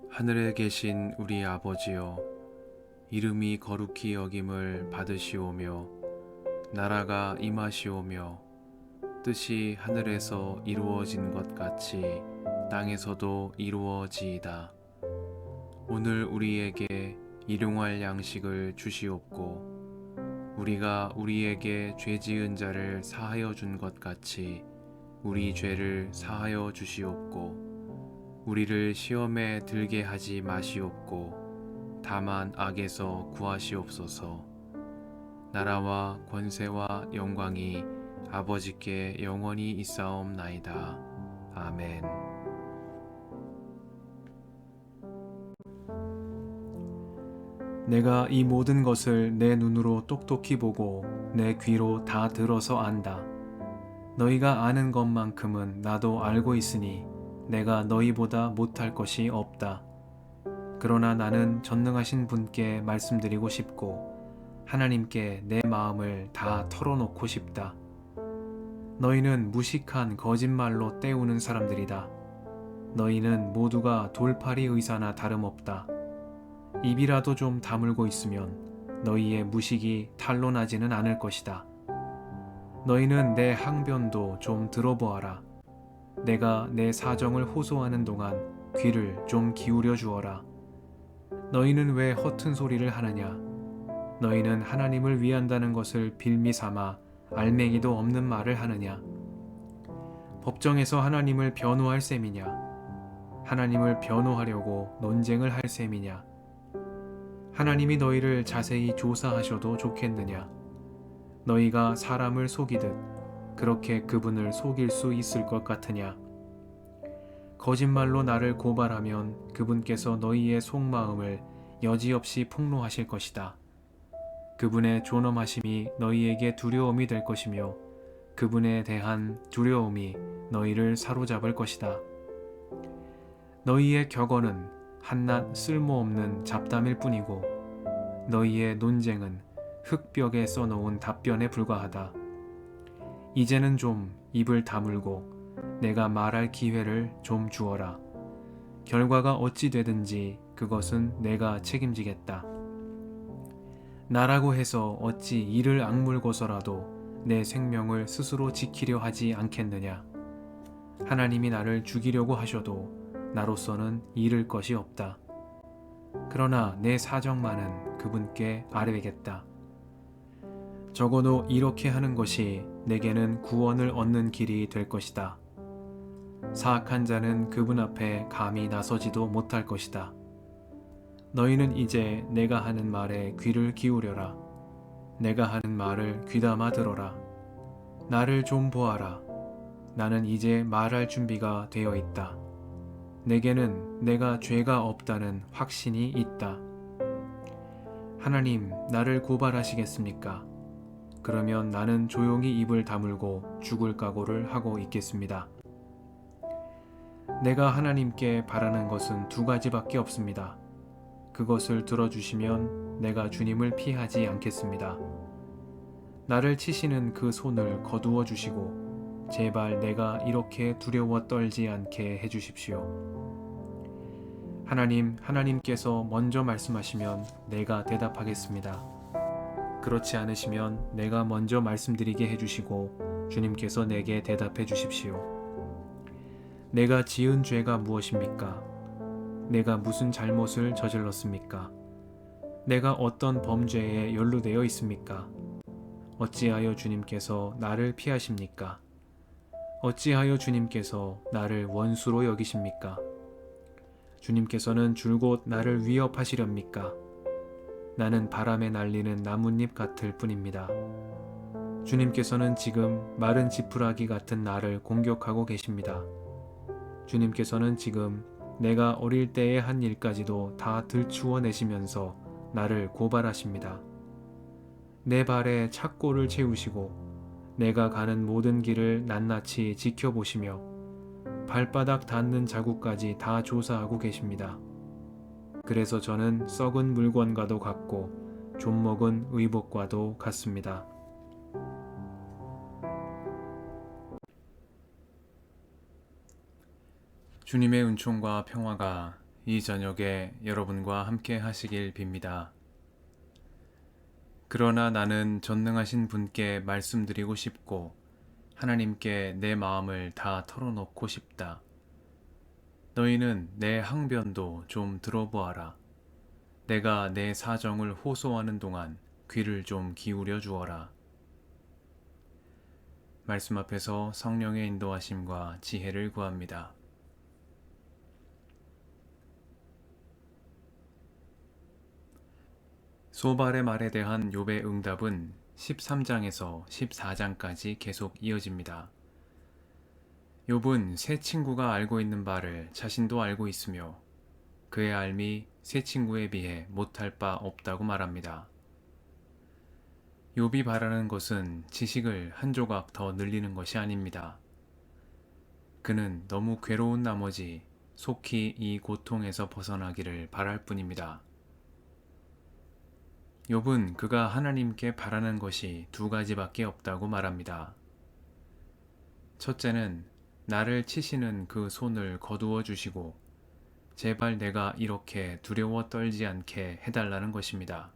하늘에 계신 우리 아버지여, 이름이 거룩히 여김을 받으시오며 나라가 임하시오며 뜻이 하늘에서 이루어진 것 같이 땅에서도 이루어지이다. 오늘 우리에게 일용할 양식을 주시옵고 우리가 우리에게 죄 지은 자를 사하여 준 것 같이 우리 죄를 사하여 주시옵고 우리를 시험에 들게 하지 마시옵고 다만 악에서 구하시옵소서. 나라와 권세와 영광이 아버지께 영원히 있사옵나이다. 아멘. 내가 이 모든 것을 내 눈으로 똑똑히 보고 내 귀로 다 들어서 안다. 너희가 아는 것만큼은 나도 알고 있으니 내가 너희보다 못할 것이 없다. 그러나 나는 전능하신 분께 말씀드리고 싶고 하나님께 내 마음을 다 털어놓고 싶다. 너희는 무식한 거짓말로 때우는 사람들이다. 너희는 모두가 돌팔이 의사나 다름없다. 입이라도 좀 다물고 있으면 너희의 무식이 탄로나지는 않을 것이다. 너희는 내 항변도 좀 들어보아라. 내가 내 사정을 호소하는 동안 귀를 좀 기울여 주어라. 너희는 왜 허튼 소리를 하느냐? 너희는 하나님을 위한다는 것을 빌미 삼아 알맹이도 없는 말을 하느냐? 법정에서 하나님을 변호할 셈이냐? 하나님을 변호하려고 논쟁을 할 셈이냐? 하나님이 너희를 자세히 조사하셔도 좋겠느냐? 너희가 사람을 속이듯 그렇게 그분을 속일 수 있을 것 같으냐? 거짓말로 나를 고발하면 그분께서 너희의 속마음을 여지없이 폭로하실 것이다. 그분의 존엄하심이 너희에게 두려움이 될 것이며 그분에 대한 두려움이 너희를 사로잡을 것이다. 너희의 격언은 한낱 쓸모없는 잡담일 뿐이고 너희의 논쟁은 흙벽에 써놓은 답변에 불과하다. 이제는 좀 입을 다물고 내가 말할 기회를 좀 주어라. 결과가 어찌 되든지 그것은 내가 책임지겠다. 나라고 해서 어찌 이를 악물고서라도 내 생명을 스스로 지키려 하지 않겠느냐. 하나님이 나를 죽이려고 하셔도 나로서는 잃을 것이 없다. 그러나 내 사정만은 그분께 아뢰겠다. 적어도 이렇게 하는 것이 내게는 구원을 얻는 길이 될 것이다. 사악한 자는 그분 앞에 감히 나서지도 못할 것이다. 너희는 이제 내가 하는 말에 귀를 기울여라. 내가 하는 말을 귀담아 들어라. 나를 좀 보아라. 나는 이제 말할 준비가 되어 있다. 내게는 내가 죄가 없다는 확신이 있다. 하나님, 나를 고발하시겠습니까? 그러면 나는 조용히 입을 다물고 죽을 각오를 하고 있겠습니다. 내가 하나님께 바라는 것은 두 가지밖에 없습니다. 그것을 들어주시면 내가 주님을 피하지 않겠습니다. 나를 치시는 그 손을 거두어 주시고 제발 내가 이렇게 두려워 떨지 않게 해주십시오. 하나님께서 먼저 말씀하시면 내가 대답하겠습니다. 그렇지 않으시면 내가 먼저 말씀드리게 해주시고 주님께서 내게 대답해 주십시오. 내가 지은 죄가 무엇입니까? 내가 무슨 잘못을 저질렀습니까? 내가 어떤 범죄에 연루되어 있습니까? 어찌하여 주님께서 나를 피하십니까? 어찌하여 주님께서 나를 원수로 여기십니까? 주님께서는 줄곧 나를 위협하시렵니까? 나는 바람에 날리는 나뭇잎 같을 뿐입니다. 주님께서는 지금 마른 지푸라기 같은 나를 공격하고 계십니다. 주님께서는 지금 내가 어릴 때의 한 일까지도 다 들추어 내시면서 나를 고발하십니다. 내 발에 착고를 채우시고 내가 가는 모든 길을 낱낱이 지켜보시며 발바닥 닿는 자국까지 다 조사하고 계십니다. 그래서 저는 썩은 물건과도 같고 좀먹은 의복과도 같습니다. 주님의 은총과 평화가 이 저녁에 여러분과 함께 하시길 빕니다. 그러나 나는 전능하신 분께 말씀드리고 싶고 하나님께 내 마음을 다 털어놓고 싶다. 너희는 내 항변도 좀 들어보아라. 내가 내 사정을 호소하는 동안 귀를 좀 기울여 주어라. 말씀 앞에서 성령의 인도하심과 지혜를 구합니다. 소발의 말에 대한 욥의 응답은 13장에서 14장까지 계속 이어집니다. 욥은 새 친구가 알고 있는 바를 자신도 알고 있으며 그의 알미 새 친구에 비해 못할 바 없다고 말합니다. 욥이 바라는 것은 지식을 한 조각 더 늘리는 것이 아닙니다. 그는 너무 괴로운 나머지 속히 이 고통에서 벗어나기를 바랄 뿐입니다. 욥은 그가 하나님께 바라는 것이 두 가지밖에 없다고 말합니다. 첫째는 나를 치시는 그 손을 거두어 주시고 제발 내가 이렇게 두려워 떨지 않게 해달라는 것입니다.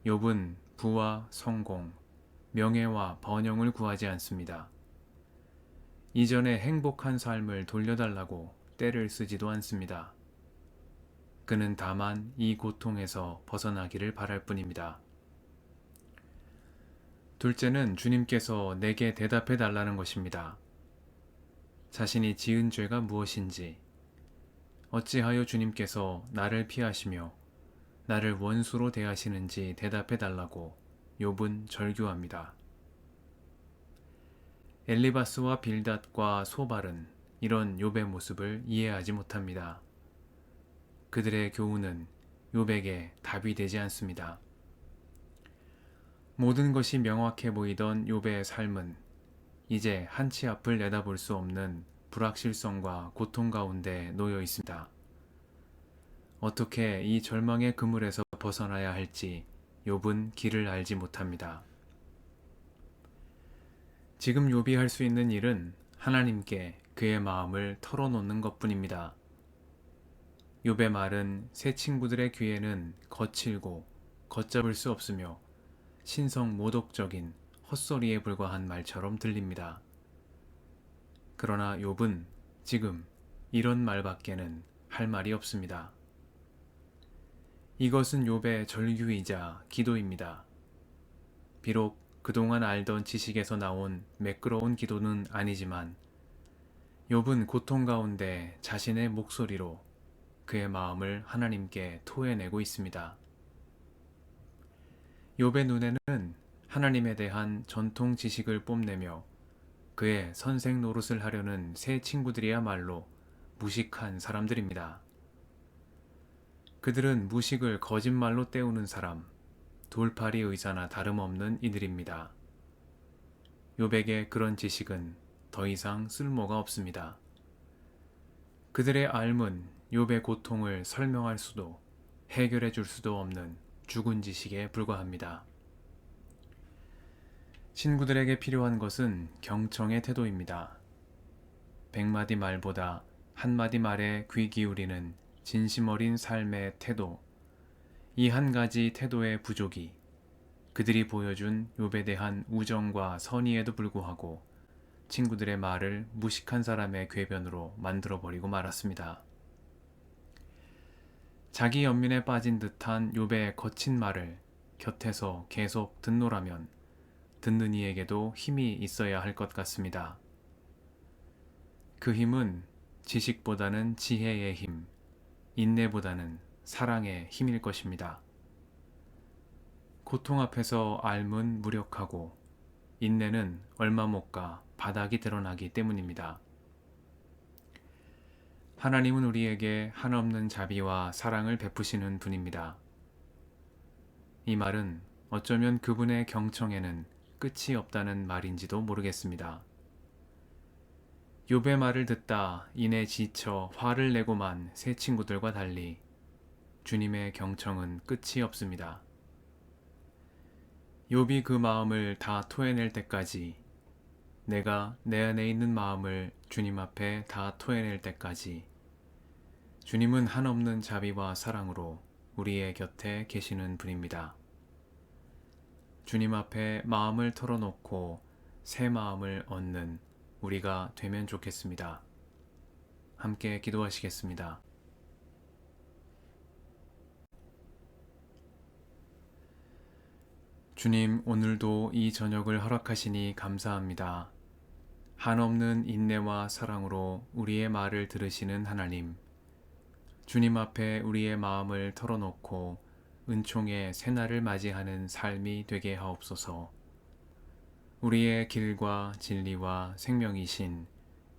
욥은 부와 성공, 명예와 번영을 구하지 않습니다. 이전의 행복한 삶을 돌려달라고 떼를 쓰지도 않습니다. 그는 다만 이 고통에서 벗어나기를 바랄 뿐입니다. 둘째는 주님께서 내게 대답해 달라는 것입니다. 자신이 지은 죄가 무엇인지, 어찌하여 주님께서 나를 피하시며 나를 원수로 대하시는지 대답해 달라고 욥은 절규합니다. 엘리바스와 빌닷과 소발은 이런 욥의 모습을 이해하지 못합니다. 그들의 교훈은 욥에게 답이 되지 않습니다. 모든 것이 명확해 보이던 욥의 삶은 이제 한치 앞을 내다볼 수 없는 불확실성과 고통 가운데 놓여 있습니다. 어떻게 이 절망의 그물에서 벗어나야 할지 욥은 길을 알지 못합니다. 지금 욥이 할 수 있는 일은 하나님께 그의 마음을 털어놓는 것뿐입니다. 욥의 말은 새 친구들의 귀에는 거칠고 걷잡을 수 없으며 신성 모독적인 헛소리에 불과한 말처럼 들립니다. 그러나 욥은 지금 이런 말밖에는 할 말이 없습니다. 이것은 욥의 절규이자 기도입니다. 비록 그동안 알던 지식에서 나온 매끄러운 기도는 아니지만 욥은 고통 가운데 자신의 목소리로 그의 마음을 하나님께 토해내고 있습니다. 욥의 눈에는 하나님에 대한 전통 지식을 뽐내며 그의 선생 노릇을 하려는 새 친구들이야말로 무식한 사람들입니다. 그들은 무식을 거짓말로 때우는 사람, 돌팔이 의사나 다름없는 이들입니다. 욥에게 그런 지식은 더 이상 쓸모가 없습니다. 그들의 알문, 욥의 고통을 설명할 수도 해결해 줄 수도 없는 죽은 지식에 불과합니다. 친구들에게 필요한 것은 경청의 태도입니다. 100마디 말보다 한마디 말에 귀 기울이는 진심 어린 삶의 태도, 이 한 가지 태도의 부족이 그들이 보여준 욥에 대한 우정과 선의에도 불구하고 친구들의 말을 무식한 사람의 궤변으로 만들어버리고 말았습니다. 자기 연민에 빠진 듯한 욥의 거친 말을 곁에서 계속 듣노라면 듣는 이에게도 힘이 있어야 할 것 같습니다. 그 힘은 지식보다는 지혜의 힘, 인내보다는 사랑의 힘일 것입니다. 고통 앞에서 앓은 무력하고 인내는 얼마 못 가 바닥이 드러나기 때문입니다. 하나님은 우리에게 한없는 자비와 사랑을 베푸시는 분입니다. 이 말은 어쩌면 그분의 경청에는 끝이 없다는 말인지도 모르겠습니다. 욥의 말을 듣다 이내 지쳐 화를 내고만 새 친구들과 달리 주님의 경청은 끝이 없습니다. 욥이 그 마음을 다 토해낼 때까지, 내가 내 안에 있는 마음을 주님 앞에 다 토해낼 때까지 주님은 한없는 자비와 사랑으로 우리의 곁에 계시는 분입니다. 주님 앞에 마음을 털어놓고 새 마음을 얻는 우리가 되면 좋겠습니다. 함께 기도하시겠습니다. 주님, 오늘도 이 저녁을 허락하시니 감사합니다. 한없는 인내와 사랑으로 우리의 말을 들으시는 하나님, 주님 앞에 우리의 마음을 털어놓고 은총의 새날을 맞이하는 삶이 되게 하옵소서. 우리의 길과 진리와 생명이신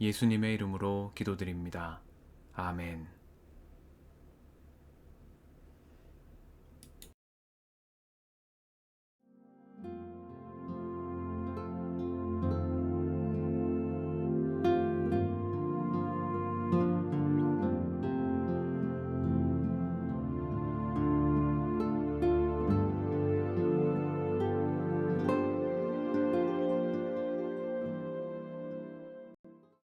예수님의 이름으로 기도드립니다. 아멘.